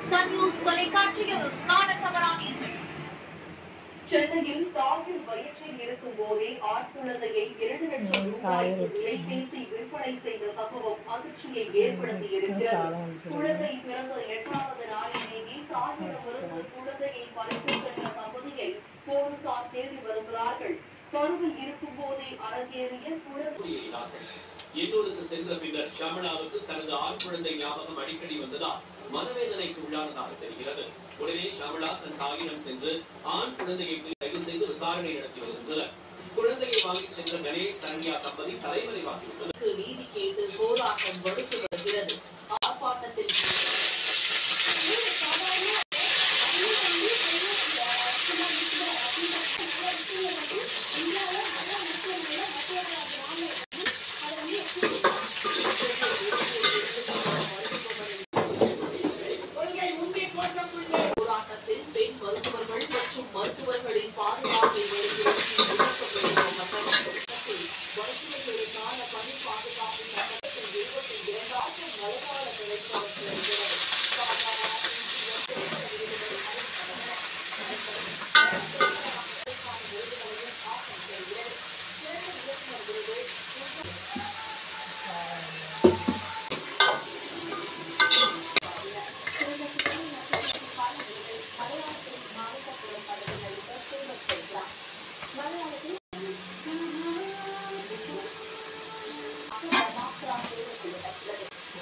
Sun news தொலைக்காட்சியில் காண தவறாதீர்கள். சென்னையில் தாயின் வயிற்றில் இருக்கும் போதே ஆண் குழந்தையை 2 லட்சம் ரூபாய்க்கு விலைபேசி விற்பனை செய்த சம்பவம் அதிர்ச்சியை ஏற்படுத்தியிருக்கிறது. குழந்தை பிறந்த 8வது நாளிலேயே தாயிடமிருந்து குழந்தையை பறித்து சென்ற தம்பதியை போலீசார் தேடி வருகிறார்கள். கருவில் இருக்கும் போதே அரங்கேறிய குழந்தை இன்னொருக்கு சென்ற பின்னர் ஷமலாவுக்கு தனது ஆண் குழந்தை ஞாபகம் அடிக்கடி வந்ததால் மனவேதனைக்கு உள்ளானதாக தெரிகிறது. உடனே ஷமலா தன் தாயிடம் சென்று ஆண் குழந்தையை கைது செய்து விசாரணை நடத்தி வருகின்றனர். குழந்தையை வாங்கி சென்ற கணேஷ் சரண்யா தம்பதி தலைமறைவாகியுள்ளனர். நீதி கேட்டு போராட்டம் வலுத்து வருகிறது. ஆர்ப்பாட்டத்தில் பெண் மருத்துவர்கள் மற்றும் மருத்துவர்களின் பாதுகாப்பை மருத்துவர்களுக்கான பணி பாதுகாப்பு சட்டத்தில் 22 மழைக்கால கிடைக்கப்பட்டிருக்கிறது.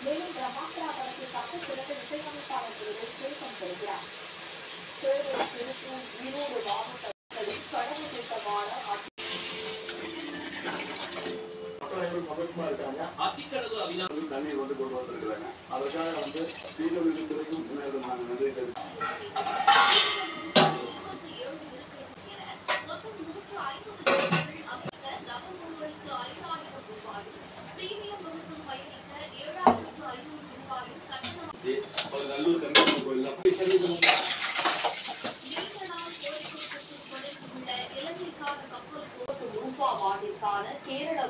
மேலும் பிரம்மாஸ்திரா படத்தில் தப்பு சிறப்பு இசையமைப்பாளர் திருத்தம் பெறுகிறார். கோவை, திருப்பூர், ஈரோடு மாவட்டங்களில் கடவு திட்டமான அத்திக்கடவு அவினாசி தண்ணீர் வந்து கொண்டு வந்திருக்கிறாங்க. அதற்காக ஸ்ரீலோகம் துறைக்கும் நாங்கள் நன்றி நல்லூர் கருப்பண்ண கோயில் வார்டிற்கான கேரள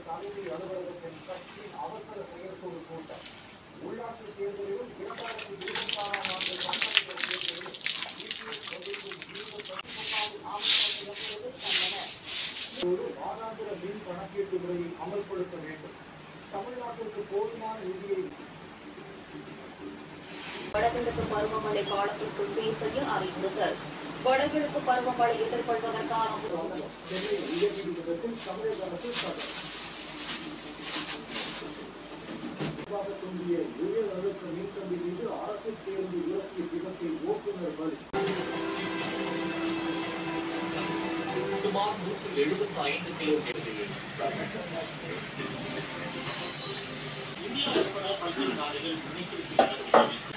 மாநிலத்துறை அவசர செயற்குழு கூட்டம் உள்ளாட்சி தேர்தலிலும் 2026ஆம் ஆண்டு மாதாந்திர மின் கணக்கீட்டு முறையை அமல்படுத்த வேண்டும். தமிழ்நாட்டிற்கு போதுமான நிதியை வடகிழக்கு பருவமழை காலத்திற்குள் சீர் செய்ய அறிவுறுத்தல். வடகிழக்கு பருவமழை எதிர்கொள்வதற்கான சென்னை உயர்நீதிமன்றத்தில் தமிழக அரசு தோன்றிய உயர் அழுத்த மின்கம்பி மீது அரசு பேருந்து உயர்த்திய விபத்தில் ஓட்டுநர் பலி. சுமார் 175 கிலோமீட்டர் இந்தியா உட்பட பல்வேறு நாடுகள் முன்னெச்சரிக்கை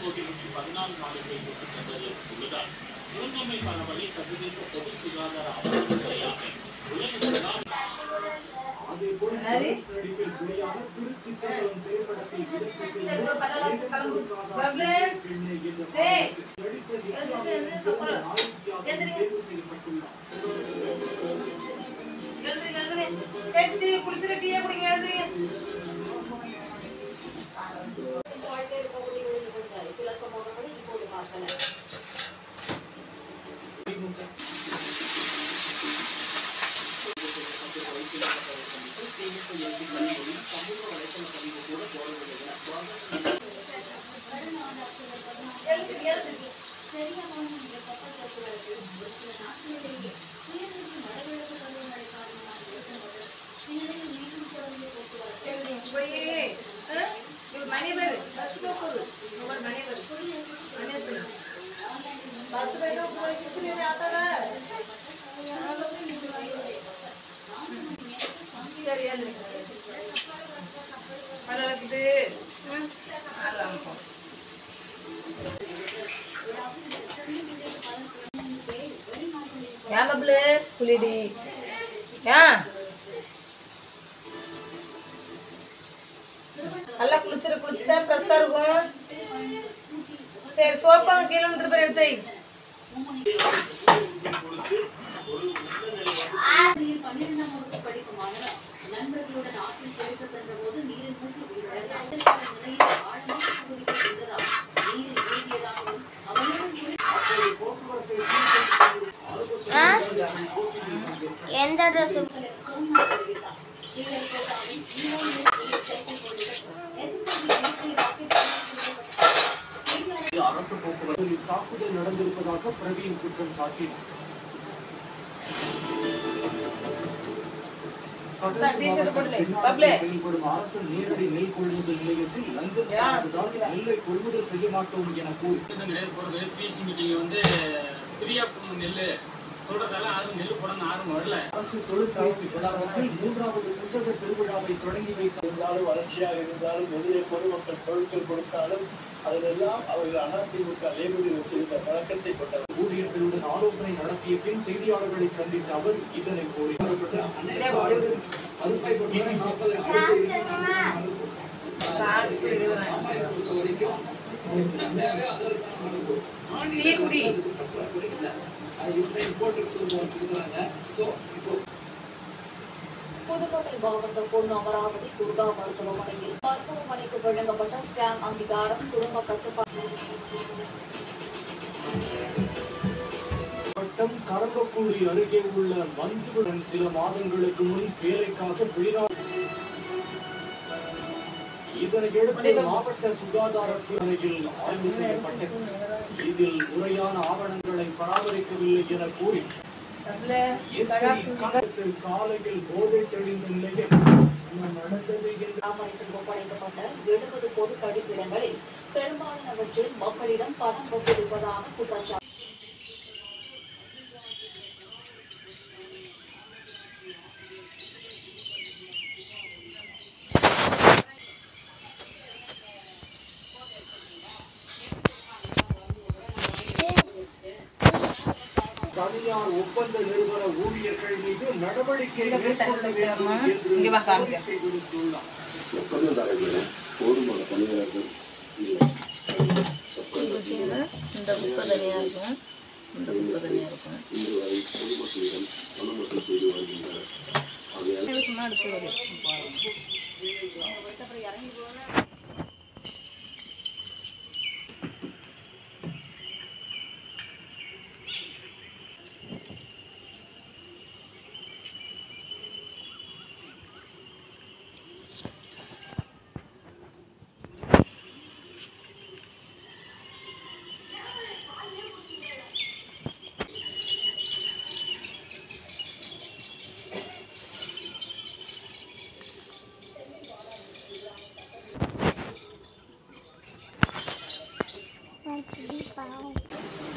14 நாடுகளை கொண்டு சென்றது உள்ளதால் இளங்கமைக்கான வழி சர்வதேச பொது சுகாதார அவசரத்துறையாக உலக நடிப்பில் துணையாக திருச்சிற்றம்பலம் திரைப்படத்தில் சில சம்பவங்களை இப்போது பார்க்கலாம். புலிடி நல்லா குளிச்சுட்டா ஃப்ரெஷ்ஷாக இருக்கும். சரி சோப்பாங்க கீழே வந்துட்டு போய் எடுத்து நண்பர்களுடன் ஆற்றில் குளிக்க சென்ற போது நீரில் மூழ்கி நீரில் மூழ்கியதாகவும் எந்த ட்ரெஸ் அரசு போக்குவரத்தில் தாக்குதல் நடந்திருப்பதாக பிரவீன் குற்றம் சாட்டினார். செயல்படும் அரசு நேரடி நெல் கொள்முதல் நிலையத்தில் லஞ்சம் நெல்லை கொள்முதல் செய்ய மாட்டோம் என கூறி அரசு தொழிற்சாலை வளாகத்தில் 3வது புத்தக திருவிழாவை தொடங்கி வைத்திருந்தாலும் வளர்ச்சியாக இருந்தாலும் எதிரே பொதுமக்கள் பொருட்கள் கொடுத்தாலும் அதிலெல்லாம் அவர்கள் அதிமுக லேபிளில் வச்சிருந்த பழக்கத்தை கொண்டவர். ஊழியர்களுடன் ஆலோசனை நடத்திய பின் செய்தியாளர்களை சந்தித்த அவர் இதனை கோரி புதுக்கோட்டை மாவட்டம் பொன் அமராவதி துர்கா மருத்துவமனைக்கு வழங்கப்பட்ட ஸ்கேம் அங்கீகாரம் குடும்ப கட்டுப்பாடு கரம்பக்குடி அருகே உள்ள மஞ்சுடன் சில மாதங்களுக்கு முன் வேலைக்காக வெளிநாடு. இதனையடுத்து மாவட்ட சுகாதாரத்துறையில் ஆய்வு செய்யப்பட்டது. இதில் முறையான ஆவணங்களை பராமரிக்கவில்லை என கூறி காலையில் போதை தெளிந்த நிலையில் நடந்தது ஒப்படைக்கப்பட்ட 70 பொது கழிப்பிடங்களில் பெரும்பாலானவற்றில் மக்களிடம் பணம் வசூலிப்பதாக குற்றச்சாட்டு. தனியார் ஒப்பந்த நிறுவன ஊழியர்கள் மீது நடவடிக்கை மேற்கொள்ள வேண்டும் என்று கோரிக்கை விடுத்துள்ளார். இந்த புக்கு தனியாக இருக்கும், இந்த புக்கு தனியாக இருக்கும். சும்மா எடுத்து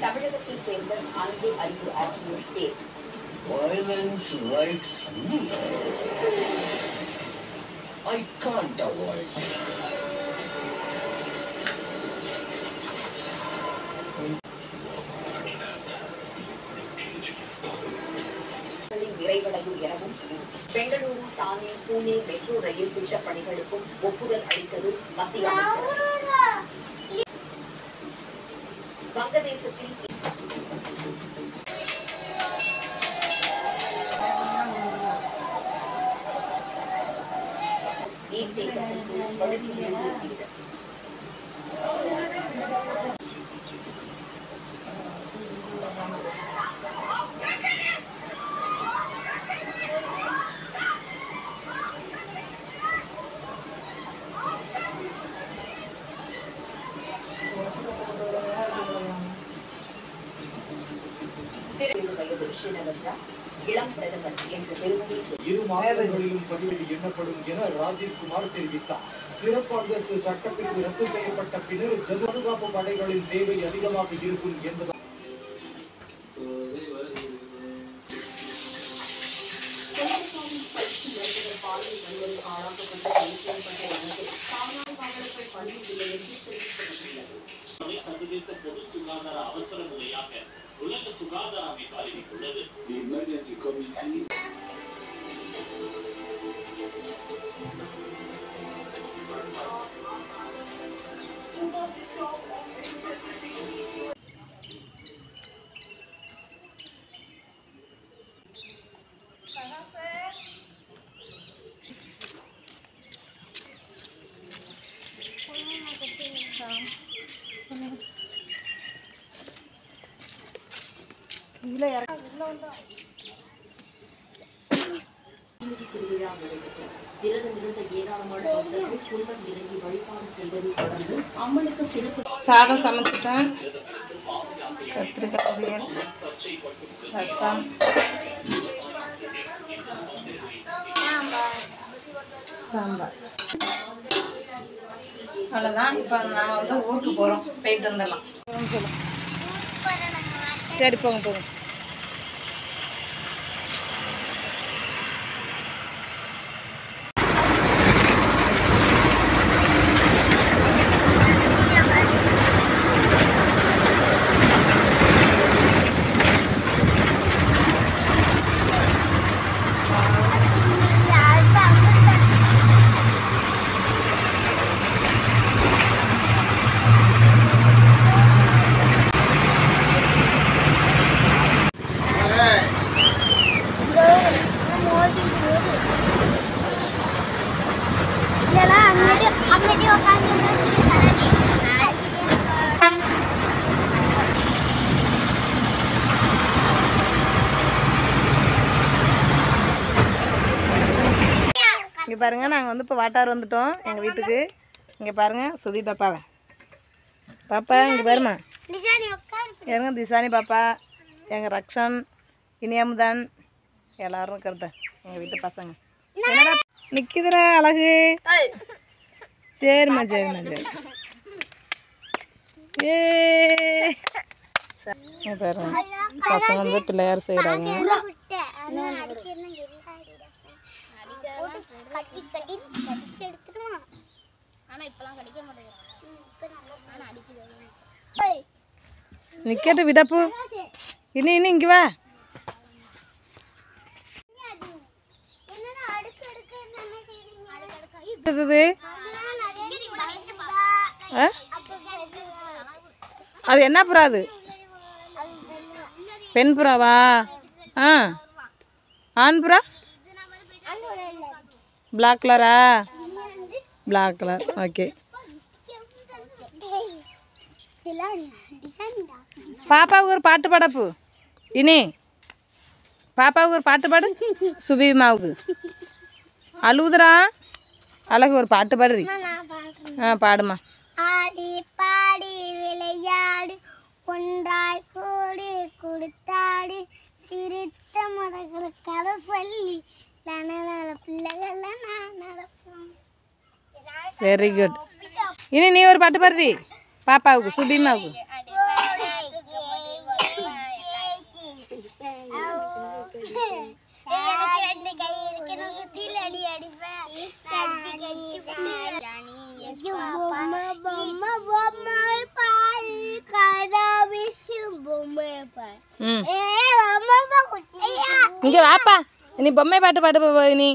தமிழகத்தைச் சேர்ந்த 5 அறிவு ஆசிரியர் தேர்வு. Violence likes me. I can't avoid. நிறைவடையும் எனவும் பெங்களூரு, தானே, புனே மெட்ரோ ரயில் திட்ட பணிகளுக்கும் ஒப்புதல் அளித்தது மத்திய அமைச்சர். வங்கதேசத்தில் நீர்த்தேக்கத்திற்கு வழக்கு எழுதியிருக்கிறது. இளம் பிரதமர் என்ற பெருமையை 2 மாதங்களிலும் பதிவேடு எண்ணப்படும் என ராஜீவ்குமார் தெரிவித்தார். சிறப்பு அந்தஸ்து சட்டத்திற்கு ரத்து செய்யப்பட்ட பின்னர் பாதுகாப்பு படைகளின் தேவை அதிகமாக இருக்கும் என்பதால் ஒருவர் ஆளாக்கப்பட்டு கைது செய்யப்பட்ட நிலையில் காவல் காவலர்கள் பணியில்லை என்று தெரிவிக்கப்பட்டுள்ளது. சர்வதேச பொது சுகாதார அவசர நிலையாக உலக சுகாதார அமைப்பு அறிவித்துள்ளது. The emergency committee திருவிழா நடைபெற்றது. விரதம் இருந்த ஏராளமான பக்தர்கள் குளம் இறங்கி வழிபாடு செய்வதை தொடர்ந்து அம்மனுக்கு சிறப்பு சாதம் சமைச்சிட்டேன். கத்திரிக்காய் பொரியல், ரசம், சாம்பார். அவ்வளோதான். இப்போ நாங்கள் வந்து ஊருக்கு போகிறோம். போயிட்டு வந்துடலாம். சரி போங்க போங்க. இங்கே பாருங்கள், நாங்கள் வந்து இப்போ வாட்டார் வந்துட்டோம் எங்கள் வீட்டுக்கு. இங்கே பாருங்கள் சுபி பாப்பாவை. பாப்பா இங்கே பாருமா. எங்க திசானி பாப்பா, எங்கள் ரக்ஷன், இனியமுதன் எல்லாரும் இருக்கிறத எங்கள் வீட்டு பசங்க. என்னடா நிற்கிதுரா அழகு. சரிம்மா சரிம்மா சரி. ஏ பாருங்க பசங்க வந்து பிள்ளையார் செய்கிறாங்க. நிக்கட்டு விடப்பு. இன்னும் இங்கே வா. அது என்ன புறா? அது பெண் புறாவா? ஆ ஆண் புறா? பிளாக் கலரா? Black colour. ஓகே. பாப்பாவுக்கு ஒரு பாட்டு பாடப்பு. இனி பாப்பாவுக்கு ஒரு பாட்டு பாடு. சுபிமாவுக்கு அழுகுதுரா. அழகு ஒரு பாட்டு பாடுறி. ஆ பாடுமா. ஆடி பாடி விளையாடு, ஒன்றாய் கூடி கொடுத்தாடி, சிரித்த மரகிற கதை சொல்லி பிள்ளைகள் நடப்போம். Very good. இனி நீ ஒரு பாட்டு பாடுறி பாப்பாவுக்கு, சுபிமாவுக்கு. இங்க வாப்பா, இனி பொம்மை பாட்டு பாடு. இனி